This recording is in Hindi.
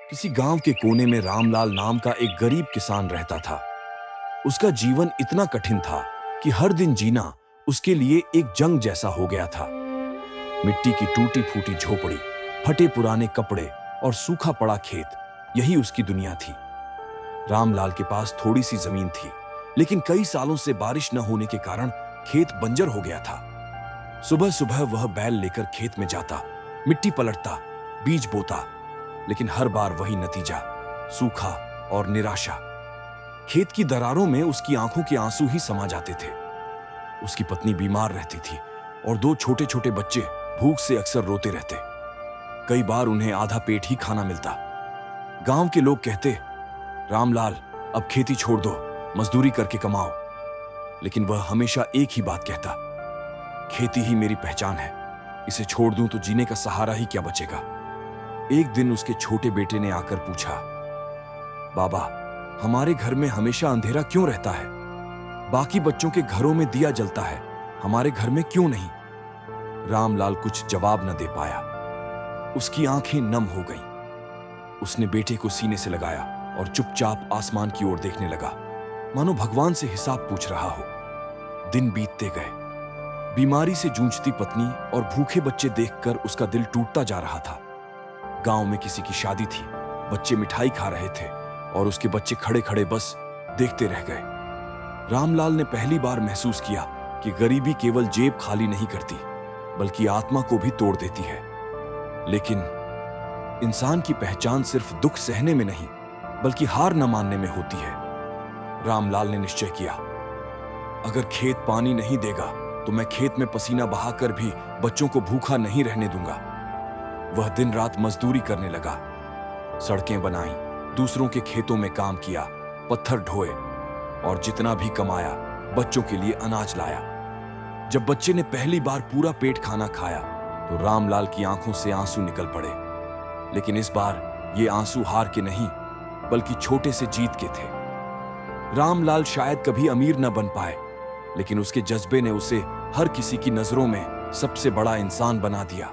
किसी गांव के कोने में रामलाल नाम का एक गरीब किसान रहता था। उसका जीवन इतना कठिन था कि हर दिन जीना उसके लिए एक जंग जैसा हो गया था। मिट्टी की टूटी फूटी झोपड़ी, फटे पुराने कपड़े और सूखा पड़ा खेत, यही उसकी दुनिया थी। रामलाल के पास थोड़ी सी जमीन थी, लेकिन कई सालों से बारिश न होने के कारण खेत बंजर हो गया था। सुबह सुबह वह बैल लेकर खेत में जाता, मिट्टी पलटता, बीज बोता, लेकिन हर बार वही नतीजा, सूखा और निराशा। खेत की दरारों में उसकी आंखों के आंसू ही समा जाते थे। उसकी पत्नी बीमार रहती थी और दो छोटे छोटे बच्चे भूख से अक्सर रोते रहते। कई बार उन्हें आधा पेट ही खाना मिलता। गांव के लोग कहते, रामलाल अब खेती छोड़ दो, मजदूरी करके कमाओ। लेकिन वह हमेशा एक ही बात कहता, खेती ही मेरी पहचान है, इसे छोड़ दूं तो जीने का सहारा ही क्या बचेगा। एक दिन उसके छोटे बेटे ने आकर पूछा, बाबा, हमारे घर में हमेशा अंधेरा क्यों रहता है? बाकी बच्चों के घरों में दिया जलता है, हमारे घर में क्यों नहीं? रामलाल कुछ जवाब न दे पाया। उसकी आंखें नम हो गईं। उसने बेटे को सीने से लगाया और चुपचाप आसमान की ओर देखने लगा, मानो भगवान से हिसाब पूछ रहा हो। दिन बीतते गए। बीमारी से जूझती पत्नी और भूखे बच्चे देखकर उसका दिल टूटता जा रहा था। गांव में किसी की शादी थी, बच्चे मिठाई खा रहे थे और उसके बच्चे खड़े खड़े बस देखते रह गए। रामलाल ने पहली बार महसूस किया कि गरीबी केवल जेब खाली नहीं करती, बल्कि आत्मा को भी तोड़ देती है। लेकिन इंसान की पहचान सिर्फ दुख सहने में नहीं, बल्कि हार न मानने में होती है। रामलाल ने निश्चय किया, अगर खेत पानी नहीं देगा तो मैं खेत में पसीना बहाकर भी बच्चों को भूखा नहीं रहने दूंगा। वह दिन रात मजदूरी करने लगा, सड़कें बनाई, दूसरों के खेतों में काम किया, पत्थर ढोए और जितना भी कमाया बच्चों के लिए अनाज लाया। जब बच्चे ने पहली बार पूरा पेट खाना खाया तो रामलाल की आंखों से आंसू निकल पड़े। लेकिन इस बार ये आंसू हार के नहीं, बल्कि छोटे से जीत के थे। रामलाल शायद कभी अमीर न बन पाए, लेकिन उसके जज्बे ने उसे हर किसी की नजरों में सबसे बड़ा इंसान बना दिया।